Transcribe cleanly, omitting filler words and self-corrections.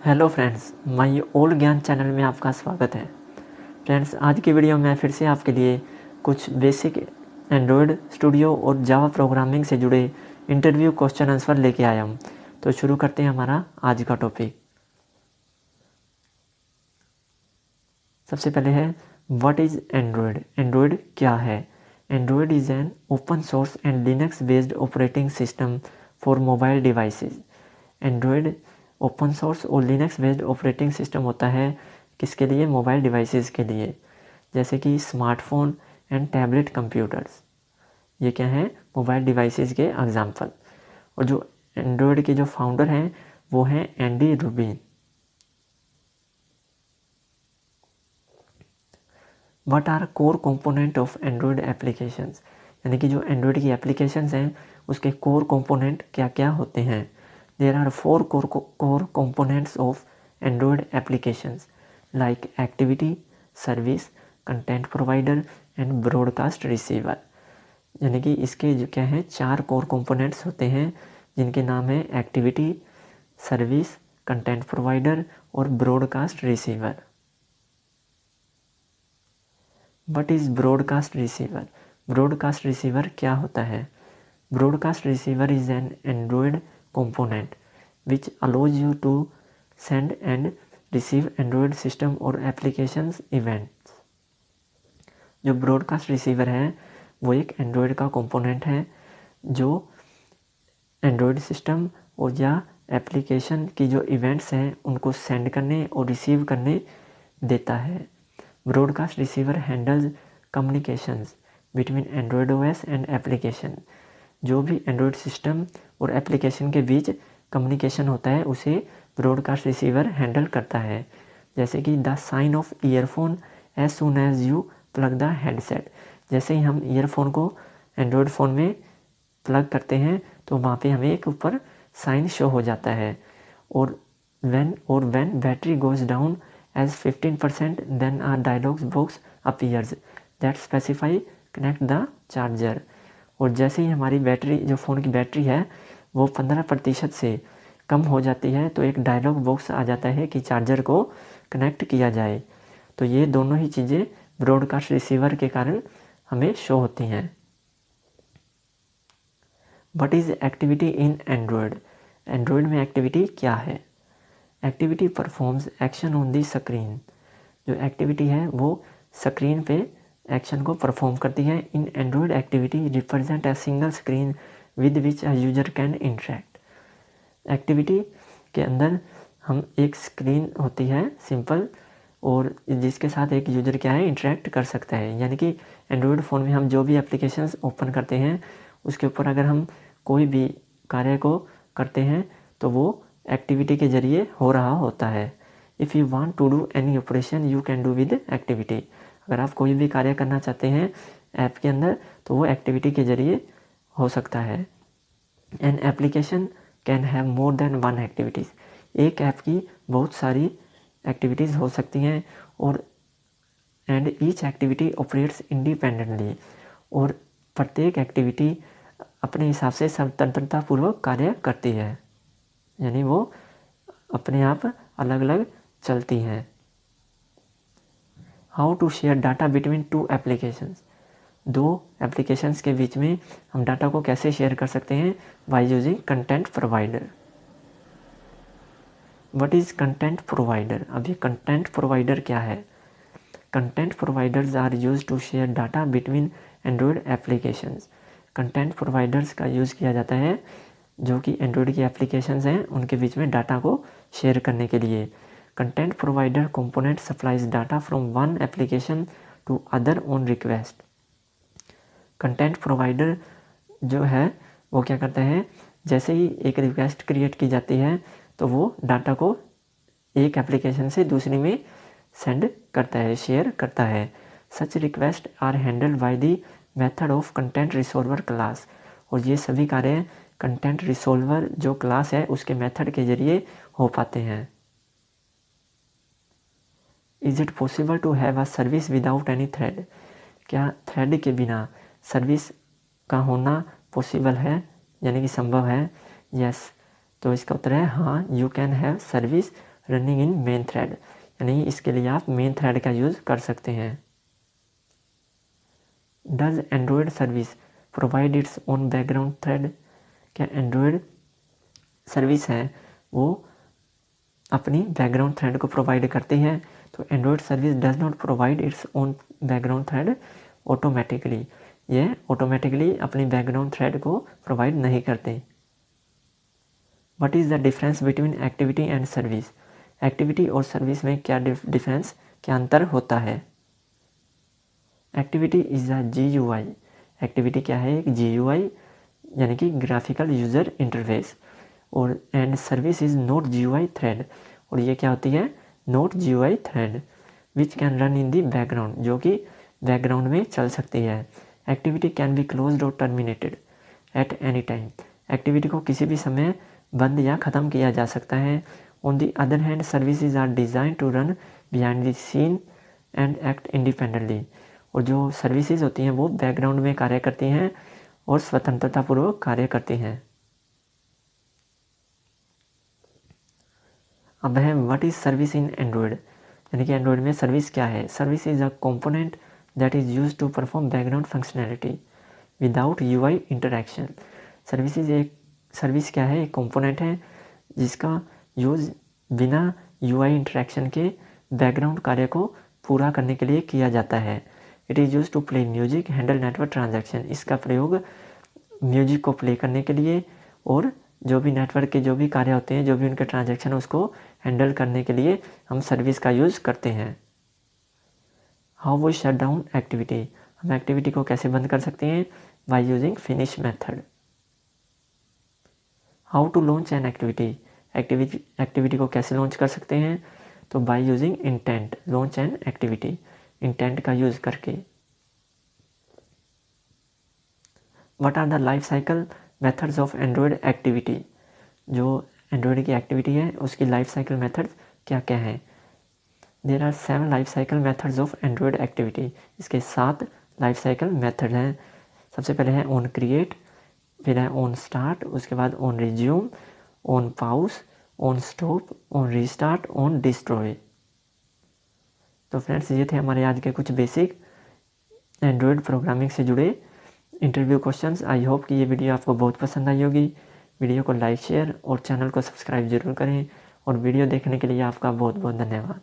Hello friends, my old ज्ञान channel में आपका स्वागत है। फ्रेंड्स, आज की वीडियो में फिर से आपके लिए कुछ बेसिक एंड्रॉयड स्टूडियो और जावा प्रोग्रामिंग से जुड़े इंटरव्यू क्वेश्चन आंसर लेके आया हूँ। तो शुरू करते हैं हमारा आज का टॉपिक। सबसे पहले है व्हाट इज़ एंड्रॉयड। एंड्रॉयड क्या है? Android is an open source and Linux based operating system for mobile devices. Android open source और लिनक्स बेस्ड ऑपरेटिंग सिस्टम होता है किसके लिए? मोबाइल डिवाइसेस के लिए, जैसे कि स्मार्टफोन एंड टैबलेट कंप्यूटर्स। ये क्या है? मोबाइल डिवाइसेस के एग्जांपल। और जो एंड्रॉयड के जो फाउंडर हैं वो हैं Andy Rubin. What are core component of Android applications, यानी कि जो एंड्रॉयड की एप्लीकेशंस हैं उसके कोर कंपोनेंट क्या क्या होते हैं? There are 4 core components of Android applications like activity, service, content provider and broadcast receiver. यानी कि इसके जो क्या है 4 कोर कंपोनेंट्स होते हैं जिनके नाम है एक्टिविटी, सर्विस, कंटेंट प्रोवाइडर और broadcast receiver. What is broadcast receiver? Broadcast receiver क्या होता है? Broadcast receiver is an Android component which allows you to send and receive Android system और applications events। जो ब्रॉडकास्ट रिसीवर है वो एक Android का कंपोनेंट है जो एंड्रॉयड सिस्टम और या एप्लीकेशन की जो इवेंट्स हैं उनको सेंड करने और रिसीव करने देता है। Broadcast receiver handles communications between Android OS and application. जो भी एंड्रॉयड सिस्टम और एप्लीकेशन के बीच कम्युनिकेशन होता है उसे ब्रॉडकास्ट रिसीवर हैंडल करता है। जैसे कि the sign of earphone as soon as you plug the headset. जैसे ही हम ईयरफोन को एंड्रॉयड फ़ोन में प्लग करते हैं तो वहाँ पे हमें एक ऊपर साइन शो हो जाता है। और when battery goes down as 15% then a dialog box appears that specify connect the charger. और जैसे ही हमारी बैटरी, जो फ़ोन की बैटरी है वो 15% से कम हो जाती है तो एक डायलॉग बॉक्स आ जाता है कि चार्जर को कनेक्ट किया जाए। तो ये दोनों ही चीज़ें ब्रॉडकास्ट रिसीवर के कारण हमें शो होती हैं। What is activity in Android? Android में एक्टिविटी क्या है? Activity performs action on the screen. जो एक्टिविटी है वो स्क्रीन पे एक्शन को परफॉर्म करती है। In Android activity represent a single screen with which a user can interact. Activity के अंदर हम एक स्क्रीन होती है सिंपल और जिसके साथ एक यूजर क्या है इंटरेक्ट कर सकता है। यानी कि एंड्रॉयड फ़ोन में हम जो भी एप्लीकेशंस ओपन करते हैं उसके ऊपर अगर हम कोई भी कार्य को करते हैं तो वो एक्टिविटी के ज़रिए हो रहा होता है। If you want to do any operation you can do with activity. अगर आप कोई भी कार्य करना चाहते हैं ऐप के अंदर तो वो एक्टिविटी के ज़रिए हो सकता है। An application can have more than one activities. एक ऐप की बहुत सारी एक्टिविटीज़ हो सकती हैं और and each activity operates independently. और प्रत्येक एक्टिविटी अपने हिसाब से स्वतंत्रता पूर्वक कार्य करती है, यानी वो अपने आप अलग अलग चलती हैं। How to share data between two applications. दो एप्लीकेशंस के बीच में हम डाटा को कैसे शेयर कर सकते हैं? By using content provider. What is content provider? अब ये कंटेंट प्रोवाइडर क्या है? Content providers are use to share data between Android applications. Content providers का यूज़ किया जाता है जो कि एंड्रॉयड की एप्लीकेशंस हैं उनके बीच में डाटा को शेयर करने के लिए। Content provider component supplies data from one application to other on request. Content provider जो है वो क्या करता है, जैसे ही एक रिक्वेस्ट क्रिएट की जाती है तो वो डाटा को एक एप्लीकेशन से दूसरी में सेंड करता है, शेयर करता है। Such request are handled by the method of content resolver class. और ये सभी कार्य कंटेंट रिसोल्वर जो क्लास है उसके मेथड के जरिए हो पाते हैं। Is it possible to have a service without any thread? क्या थ्रेड के बिना सर्विस का होना पॉसिबल है, यानी कि संभव है? यस। तो इसका उत्तर है हाँ, you can have service running in main thread, यानी इसके लिए आप मेन थ्रेड का यूज़ कर सकते हैं। Does Android service provide its own background thread, क्या एंड्रॉयड सर्विस है वो अपनी बैकग्राउंड थ्रेड को प्रोवाइड करती है? तो Android service does not provide its own background thread automatically, ये ऑटोमेटिकली अपनी बैकग्राउंड थ्रेड को प्रोवाइड नहीं करते। What is the difference between activity and service, activity और सर्विस में क्या डिफरेंस, क्या अंतर होता है? Activity is a GUI, activity क्या है? एक GUI यानी कि ग्राफिकल यूज़र इंटरफेस, और and service is note GUI thread, और ये क्या होती है? Note GUI thread which can run in the background, जो कि बैकग्राउंड में चल सकती है। एक्टिविटी कैन बी क्लोज्ड और terminated at any time, activity को किसी भी समय बंद या ख़त्म किया जा सकता है। On the other hand services are designed to run behind the scene and act independently, और जो सर्विसेज होती हैं वो बैकग्राउंड में कार्य करती हैं और स्वतंत्रतापूर्वक कार्य करती हैं। अब है what is service in Android, यानी कि एंड्रॉयड में सर्विस क्या है? Service is a component that is used to perform background functionality without UI interaction. Service क्या है? एक कंपोनेंट है जिसका यूज़ बिना UI इंटरैक्शन के बैकग्राउंड कार्य को पूरा करने के लिए किया जाता है। It is use to play music, handle network transaction, इसका प्रयोग म्यूजिक को प्ले करने के लिए और जो भी नेटवर्क के जो भी कार्य होते हैं, जो भी उनके ट्रांजैक्शन, उसको हैंडल करने के लिए हम सर्विस का यूज़ करते हैं। How we shut down activity, हम एक्टिविटी को कैसे बंद कर सकते हैं? By using finish method. How to launch an activity, activity को कैसे लॉन्च कर सकते हैं? तो by using intent, launch an activity, intent का यूज़ करके। What are the life cycle methods of Android activity, जो एंड्रॉयड की एक्टिविटी है उसकी लाइफ साइकिल मेथड्स क्या क्या हैं? There are 7 life cycle methods of Android activity, इसके 7 लाइफ साइकिल मेथड हैं। सबसे पहले है ऑन क्रिएट, फिर है ऑन स्टार्ट, उसके बाद on resume, on pause, on stop, on restart, on destroy. तो फ्रेंड्स, ये थे हमारे आज के कुछ बेसिक एंड्रॉयड प्रोग्रामिंग से जुड़े इंटरव्यू क्वेश्चंस। आई होप कि ये वीडियो आपको बहुत पसंद आई होगी। वीडियो को लाइक, शेयर और चैनल को सब्सक्राइब जरूर करें, और वीडियो देखने के लिए आपका बहुत बहुत धन्यवाद।